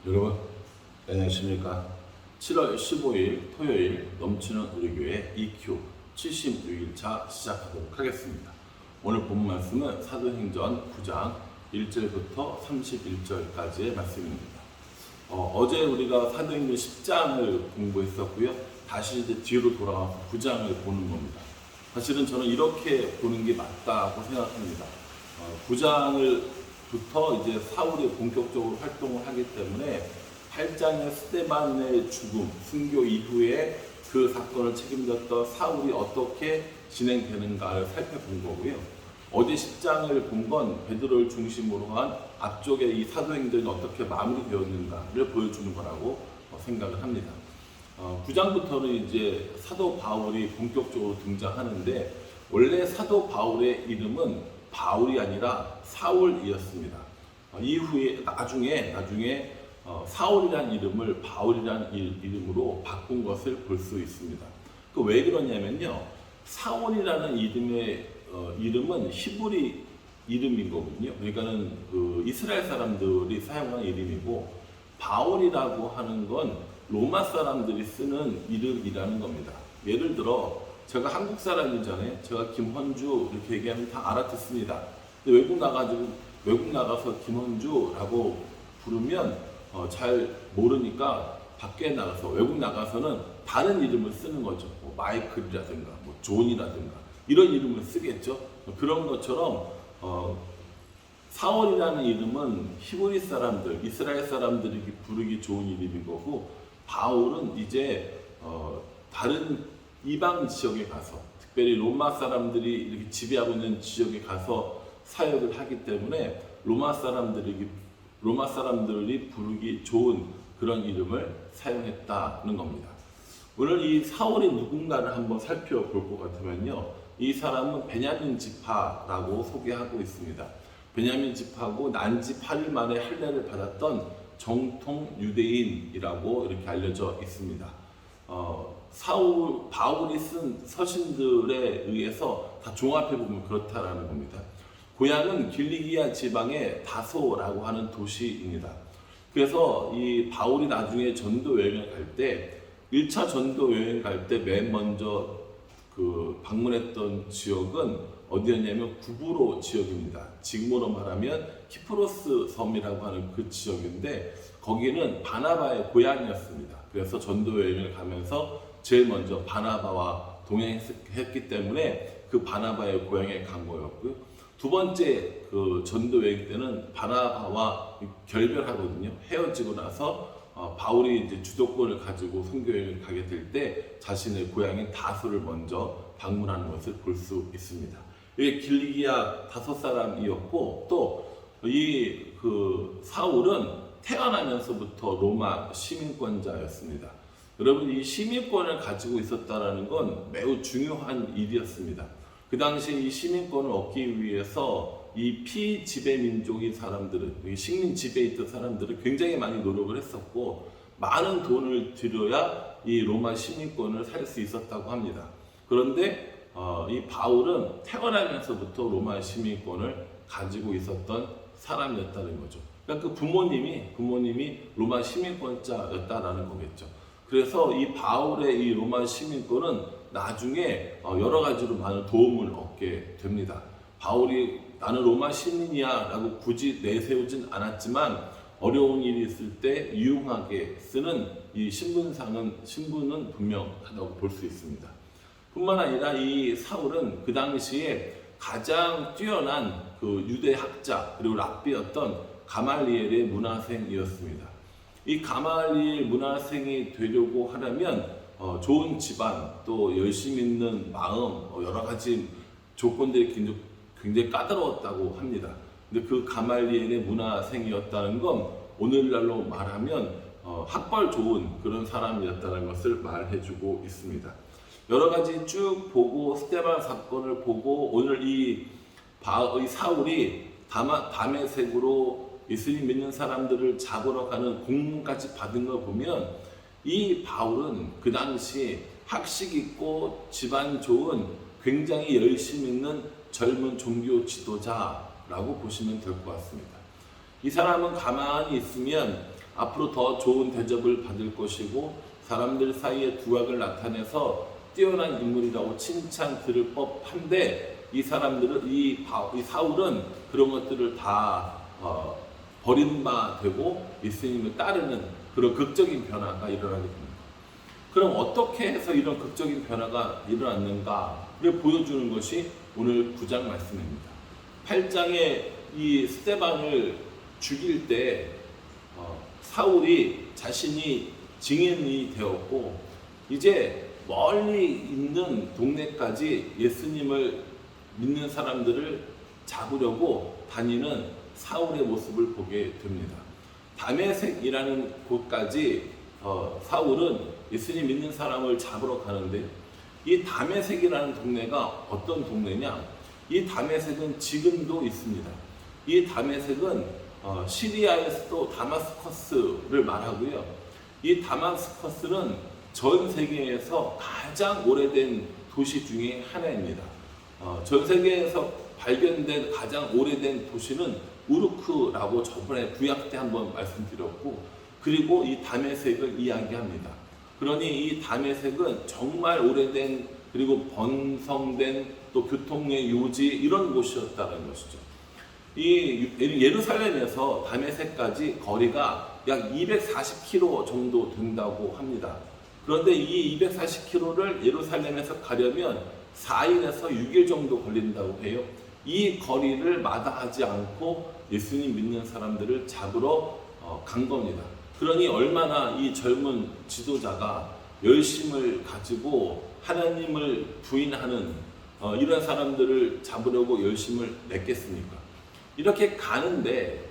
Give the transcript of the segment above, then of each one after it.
여러분 안녕하십니까. 7월 15일 토요일 넘치는 우리 교회 EQ 76일차 시작하도록 하겠습니다. 오늘 본 말씀은 사도행전 9장 1절부터 31절까지의 말씀입니다. 어제 우리가 사도행전 10장을 공부했었고요. 다시 이제 뒤로 돌아와서 9장을 보는 겁니다. 사실은 저는 이렇게 보는 게 맞다고 생각합니다. 9장을부터 이제 사울이 본격적으로 활동을 하기 때문에 8장의 스데반의 죽음, 순교 이후에 그 사건을 책임졌던 사울이 어떻게 진행되는가를 살펴본 거고요. 어제 10장을 본 건 베드로를 중심으로 한 앞쪽에 이 사도행전이 어떻게 마무리되었는가를 보여주는 거라고 생각을 합니다. 9장부터는 이제 사도 바울이 본격적으로 등장하는데, 원래 사도 바울의 이름은 바울이 아니라 사울이었습니다. 이후에 나중에 사울이라는 이름을 바울이라는 이름으로 바꾼 것을 볼 수 있습니다. 왜 그러냐면요, 사울이라는 이름은 히브리 이름인 거거든요. 그러니까는 이스라엘 사람들이 사용하는 이름이고, 바울이라고 하는 건 로마 사람들이 쓰는 이름이라는 겁니다. 예를 들어 제가 한국 사람이잖아요. 제가 김헌주 이렇게 얘기하면 다 알아듣습니다. 근데 외국 나가서 김헌주라고 부르면 잘 모르니까 밖에 나가서, 외국 나가서는 다른 이름을 쓰는 거죠. 뭐 마이클이라든가 뭐 존이라든가 이런 이름을 쓰겠죠. 그런 것처럼 사울이라는 이름은 히브리 사람들, 이스라엘 사람들이 부르기 좋은 이름인 거고, 바울은 이제 다른 이방 지역에 가서, 특별히 로마 사람들이 이렇게 지배하고 있는 지역에 가서 사역을 하기 때문에 로마 사람들이 부르기 좋은 그런 이름을 사용했다는 겁니다. 오늘 이 사울이 누군가를 한번 살펴볼 것 같으면요, 이 사람은 베냐민 지파라고 소개하고 있습니다. 베냐민 지파고 난지 8일 만에 할례를 받았던 정통 유대인이라고 이렇게 알려져 있습니다. 바울이 쓴 서신들에 의해서 다 종합해 보면 그렇다라는 겁니다. 고향은 길리기아 지방의 다소라고 하는 도시입니다. 그래서 이 바울이 나중에 전도 여행을 갈 때, 1차 전도 여행 갈 때 맨 먼저 방문했던 지역은 어디였냐면 구브로 지역입니다. 지금으로 말하면 키프로스 섬이라고 하는 그 지역인데, 거기는 바나바의 고향이었습니다. 그래서 전도 여행을 가면서 제일 먼저 바나바와 동행했기 때문에 그 바나바의 고향에 간 거였고요. 두 번째 전도 여행 때는 바나바와 결별하거든요. 헤어지고 나서 바울이 이제 주도권을 가지고 선교 여행을 가게 될 때 자신의 고향인 다소를 먼저 방문하는 것을 볼 수 있습니다. 이게 길리기아 다소 사람이었고, 또 이 사울은 태어나면서부터 로마 시민권자였습니다. 여러분, 이 시민권을 가지고 있었다는 건 매우 중요한 일이었습니다. 그 당시에 이 시민권을 얻기 위해서 이 피지배 민족인 사람들은, 식민 지배에 있던 사람들은 굉장히 많이 노력을 했었고, 많은 돈을 들여야 이 로마 시민권을 살 수 있었다고 합니다. 그런데 이 바울은 태어나면서부터 로마 시민권을 가지고 있었던 사람이었다는 거죠. 그러니까 그 부모님이 로마 시민권자였다라는 거겠죠. 그래서 이 바울의 이 로마 시민권은 나중에 여러 가지로 많은 도움을 얻게 됩니다. 바울이 나는 로마 시민이야 라고 굳이 내세우진 않았지만, 어려운 일이 있을 때 유용하게 쓰는 이 신분은 분명하다고 볼 수 있습니다. 뿐만 아니라 이 사울은 그 당시에 가장 뛰어난 유대 학자 그리고 랍비였던 가말리엘의 문화생이었습니다. 이 가말리엘 문화생이 되려고 하려면 좋은 집안, 또 열심 있는 마음, 여러 가지 조건들이 굉장히 까다로웠다고 합니다. 근데 그 가말리엘의 문화생이었다는 건 오늘날로 말하면 학벌 좋은 그런 사람이었다는 것을 말해주고 있습니다. 여러 가지 쭉 보고, 스데반 사건을 보고, 오늘 이 사울이 다메섹으로 예수님 믿는 사람들을 잡으러 가는 공문까지 받은 걸 보면, 이 바울은 그 당시 학식 있고 집안 좋은 굉장히 열심 있는 젊은 종교 지도자라고 보시면 될 것 같습니다. 이 사람은 가만히 있으면 앞으로 더 좋은 대접을 받을 것이고 사람들 사이에 두각을 나타내서 뛰어난 인물이라고 칭찬 들을 법한데 이 사람들은 이 사울은 그런 것들을 다 버림받되고 예수님을 따르는 그런 극적인 변화가 일어나게 됩니다. 그럼 어떻게 해서 이런 극적인 변화가 일어났는가를 보여주는 것이 오늘 9장 말씀입니다. 8장에 이 스데반을 죽일 때 사울이 자신이 증인이 되었고 이제 멀리 있는 동네까지 예수님을 믿는 사람들을 잡으려고 다니는 사울의 모습을 보게 됩니다. 다메섹이라는 곳까지 사울은 예수님 믿는 사람을 잡으러 가는데 이 다메섹이라는 동네가 어떤 동네냐? 이 다메섹은 지금도 있습니다. 이 다메섹은 시리아의 수도 다마스커스를 말하고요. 이 다마스커스는 전 세계에서 가장 오래된 도시 중에 하나입니다. 전 세계에서 발견된 가장 오래된 도시는 우르크라고 저번에 구약 때 한번 말씀드렸고, 그리고 이 다메섹을 이야기합니다. 그러니 이 다메섹은 정말 오래된 그리고 번성된 또 교통의 요지 이런 곳이었다는 것이죠. 이 예루살렘에서 다메섹까지 거리가 약 240km 정도 된다고 합니다. 그런데 이 240km를 예루살렘에서 가려면 4일에서 6일 정도 걸린다고 해요. 이 거리를 마다하지 않고 예수님 믿는 사람들을 잡으러 간 겁니다. 그러니 얼마나 이 젊은 지도자가 열심을 가지고 하나님을 부인하는 이런 사람들을 잡으려고 열심을 냈겠습니까? 이렇게 가는데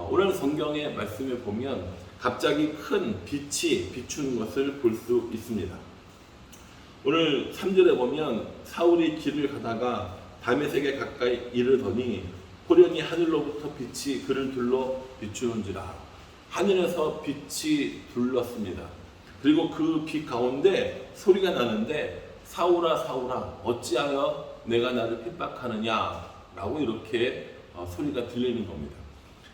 오늘 성경의 말씀에 보면 갑자기 큰 빛이 비추는 것을 볼 수 있습니다. 오늘 3절에 보면 사울이 길을 가다가 다메섹에 가까이 이르더니 호련히 하늘로부터 빛이 그를 둘러 비추는지라. 하늘에서 빛이 둘렀습니다. 그리고 그 빛 가운데 소리가 나는데 사울아 사울아 어찌하여 내가 나를 핍박하느냐 라고 이렇게 소리가 들리는 겁니다.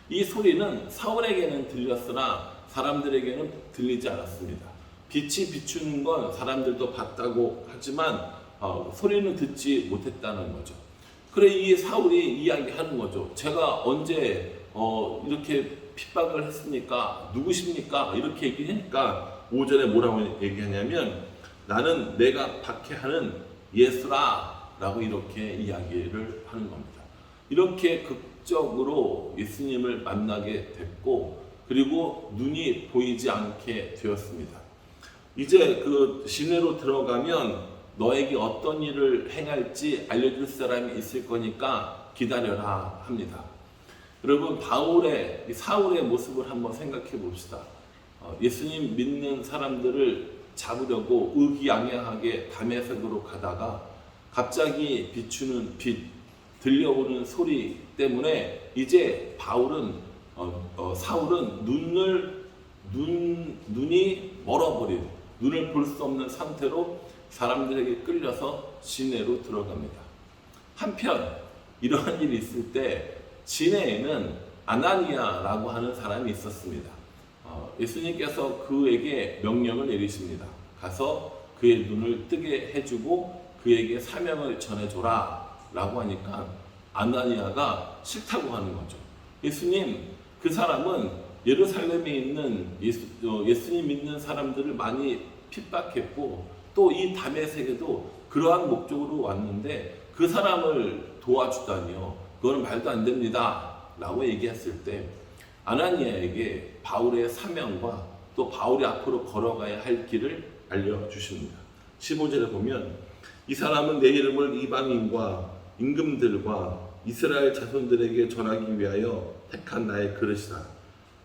이 소리는 사울에게는 들렸으나 사람들에게는 들리지 않았습니다. 빛이 비추는 건 사람들도 봤다고 하지만 소리는 듣지 못했다는 거죠. 그래 이 사울이 이야기하는 거죠. 제가 언제 이렇게 핍박을 했습니까? 누구십니까? 이렇게 얘기하니까 5절에 뭐라고 얘기하냐면 나는 내가 박해하는 예수라 라고 이렇게 이야기를 하는 겁니다. 이렇게 극적으로 예수님을 만나게 됐고 그리고 눈이 보이지 않게 되었습니다. 이제 그 시내로 들어가면 너에게 어떤 일을 행할지 알려줄 사람이 있을 거니까 기다려라 합니다. 여러분 사울의 모습을 한번 생각해 봅시다. 예수님 믿는 사람들을 잡으려고 의기양양하게 다메섹으로 가다가 갑자기 비추는 빛, 들려오는 소리 때문에 이제 사울은 눈이 멀어버린, 눈을 볼 수 없는 상태로 사람들에게 끌려서 시내로 들어갑니다. 한편 이러한 일이 있을 때 시내에는 아나니아라고 하는 사람이 있었습니다. 예수님께서 그에게 명령을 내리십니다. 가서 그의 눈을 뜨게 해주고 그에게 사명을 전해줘라 라고 하니까 아나니아가 싫다고 하는 거죠. 예수님, 그 사람은 예루살렘에 있는 예수님 믿는 사람들을 많이 핍박했고 또 이 다메섹에도 그러한 목적으로 왔는데 그 사람을 도와주다니요. 그거는 말도 안 됩니다. 라고 얘기했을 때 아나니아에게 바울의 사명과 또 바울이 앞으로 걸어가야 할 길을 알려주십니다. 15절에 보면 이 사람은 내 이름을 이방인과 임금들과 이스라엘 자손들에게 전하기 위하여 택한 나의 그릇이다.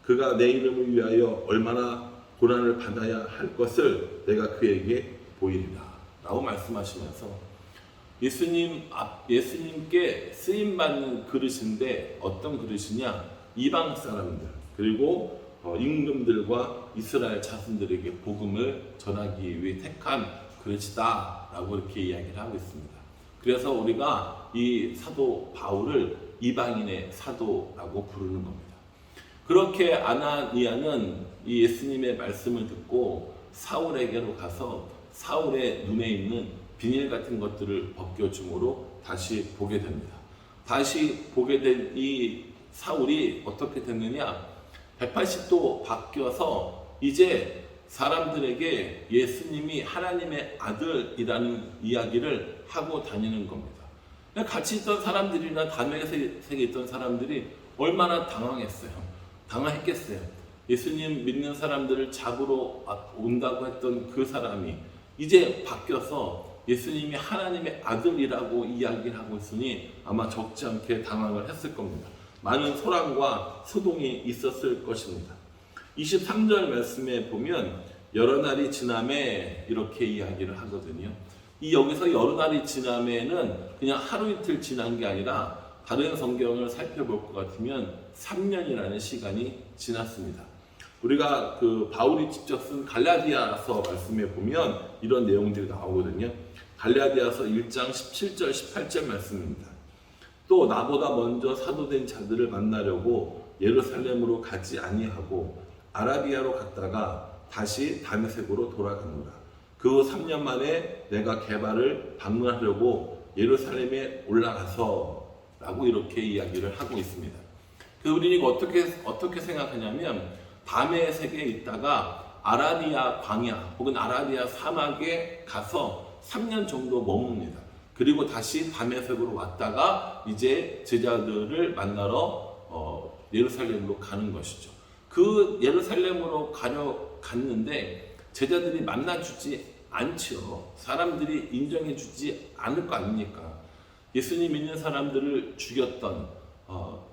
그가 내 이름을 위하여 얼마나 고난을 받아야 할 것을 내가 그에게 보이리라 라고 말씀하시면서 예수님께 쓰임받는 그릇인데 어떤 그릇이냐? 이방 사람들 그리고 임금들과 이스라엘 자손들에게 복음을 전하기 위해 택한 그릇이다 라고 이렇게 이야기를 하고 있습니다. 그래서 우리가 이 사도 바울을 이방인의 사도라고 부르는 겁니다. 그렇게 아나니아는 이 예수님의 말씀을 듣고 사울에게로 가서 사울의 눈에 있는 비닐 같은 것들을 벗겨줌으로 다시 보게 됩니다. 다시 보게 된 이 사울이 어떻게 됐느냐? 180도 바뀌어서 이제 사람들에게 예수님이 하나님의 아들이라는 이야기를 하고 다니는 겁니다. 같이 있던 사람들이나 다메섹에 있던 사람들이 얼마나 당황했어요. 당황했겠어요. 예수님 믿는 사람들을 잡으러 온다고 했던 그 사람이 이제 바뀌어서 예수님이 하나님의 아들이라고 이야기를 하고 있으니 아마 적지 않게 당황을 했을 겁니다. 많은 소란과 소동이 있었을 것입니다. 23절 말씀에 보면 여러 날이 지남에 이렇게 이야기를 하거든요. 이 여기서 여러 날이 지남에는 그냥 하루 이틀 지난 게 아니라 다른 성경을 살펴볼 것 같으면 3년이라는 시간이 지났습니다. 우리가 그 바울이 직접 쓴 갈라디아서 말씀에 보면 이런 내용들이 나오거든요. 갈라디아서 1장 17절 18절 말씀입니다. 또 나보다 먼저 사도된 자들을 만나려고 예루살렘으로 가지 아니하고 아라비아로 갔다가 다시 다메섹으로 돌아가노라. 그 후 3년 만에 내가 게바를 방문하려고 예루살렘에 올라가서 라고 이렇게 이야기를 하고 있습니다. 우리가 어떻게 생각하냐면 다메섹에 있다가 아라비아 광야 혹은 아라비아 사막에 가서 3년 정도 머뭅니다. 그리고 다시 다메섹으로 왔다가 이제 제자들을 만나러 예루살렘으로 가는 것이죠. 그 예루살렘으로 갔는데 제자들이 만나주지 않죠. 사람들이 인정해주지 않을 거 아닙니까? 예수님 믿는 사람들을 죽였던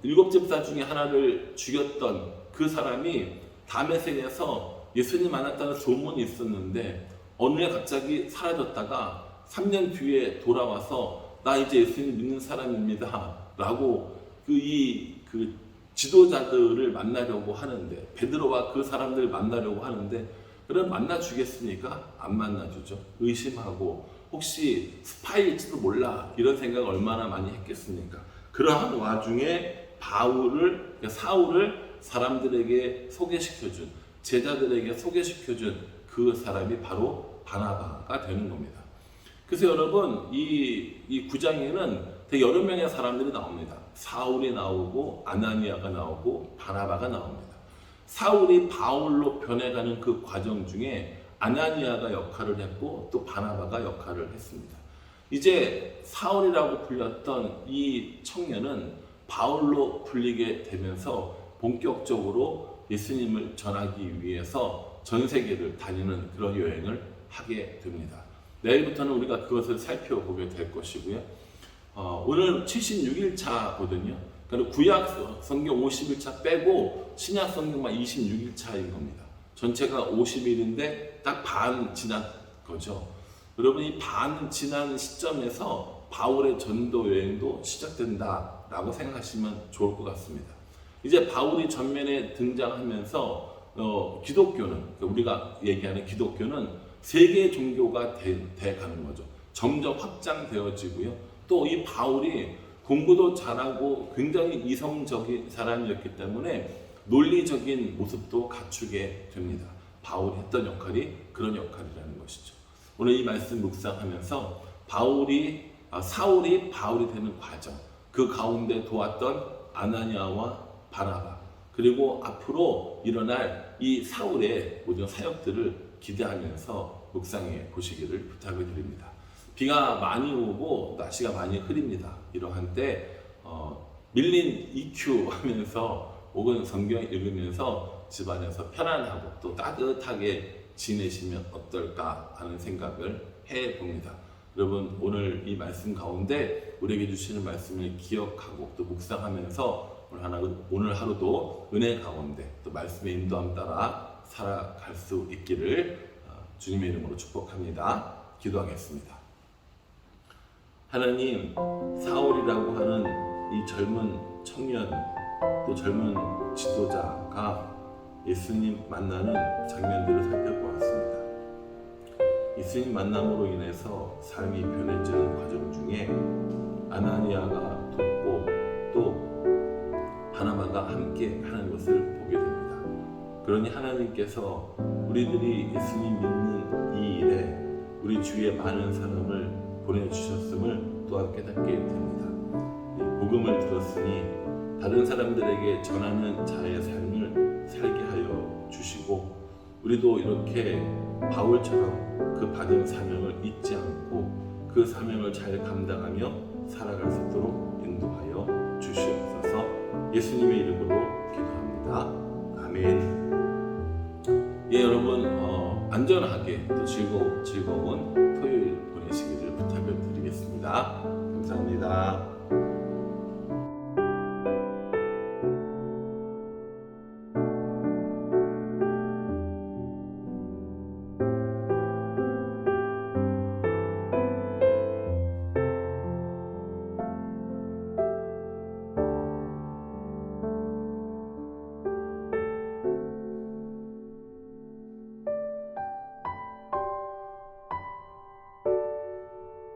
7집사 중에 하나를 죽였던 그 사람이 다메섹에서 예수님 만났다는 소문이 있었는데 어느 날 갑자기 사라졌다가 3년 뒤에 돌아와서 나 이제 예수님 믿는 사람입니다 라고 그 지도자들을 만나려고 하는데 베드로와 그 사람들을 만나려고 하는데 그럼 만나주겠습니까? 안 만나주죠. 의심하고 혹시 스파이일지도 몰라 이런 생각 얼마나 많이 했겠습니까? 그러한 와중에 사울을 사람들에게 소개시켜준 제자들에게 소개시켜준 그 사람이 바로 바나바가 되는 겁니다. 그래서 여러분 이 9장에는 되게 여러 명의 사람들이 나옵니다. 사울이 나오고 아나니아가 나오고 바나바가 나옵니다. 사울이 바울로 변해가는 그 과정 중에 아나니아가 역할을 했고 또 바나바가 역할을 했습니다. 이제 사울이라고 불렸던 이 청년은 바울로 불리게 되면서 본격적으로 예수님을 전하기 위해서 전 세계를 다니는 그런 여행을 하게 됩니다. 내일부터는 우리가 그것을 살펴보게 될 것이고요. 오늘 76일차거든요. 그러니까 구약 성경 50일차 빼고 신약 성경만 26일차인 겁니다. 전체가 50일인데 딱 반 지난 거죠. 여러분 이 반 지난 시점에서 바울의 전도 여행도 시작된다라고 생각하시면 좋을 것 같습니다. 이제 바울이 전면에 등장하면서 기독교는 우리가 얘기하는 기독교는 세계 종교가 돼가는 거죠. 점점 확장되어지고요. 또 이 바울이 공부도 잘하고 굉장히 이성적인 사람이었기 때문에 논리적인 모습도 갖추게 됩니다. 바울이 했던 역할이 그런 역할이라는 것이죠. 오늘 이 말씀 묵상하면서 사울이 바울이 되는 과정, 그 가운데 도왔던 아나니아와 바나바, 그리고 앞으로 일어날 이 사울의 모든 사역들을 기대하면서 묵상해 보시기를 부탁을 드립니다. 비가 많이 오고 날씨가 많이 흐립니다. 이러한 때 밀린 EQ 하면서 혹은 성경 읽으면서 집안에서 편안하고 또 따뜻하게 지내시면 어떨까 하는 생각을 해봅니다. 여러분 오늘 이 말씀 가운데 우리에게 주시는 말씀을 기억하고 또 묵상하면서 오늘 하루도 은혜 가운데 또 말씀의 인도함 따라 살아갈 수 있기를 주님의 이름으로 축복합니다. 기도하겠습니다. 하나님, 사울이라고 하는 이 젊은 청년 또 젊은 지도자가 예수님 만나는 장면들을 살펴보았습니다. 예수님 만남으로 인해서 삶이 변해지는 과정 중에 아나니아가 돕고 또 바나바가 함께 하는 것을 그러니 하나님께서 우리들이 예수님 믿는 이 일에 우리 주위에 많은 사람을 보내주셨음을 또한 깨닫게 됩니다. 이 복음을 들었으니 다른 사람들에게 전하는 자의 삶을 살게 하여 주시고, 우리도 이렇게 바울처럼 그 받은 사명을 잊지 않고 그 사명을 잘 감당하며 살아갈 수 있도록 인도하여 주시옵소서. 예수님의 이름으로 기도합니다. 아멘. 예, 여러분 안전하게 또 즐거운 토요일 보내시기를 부탁을 드리겠습니다. 감사합니다.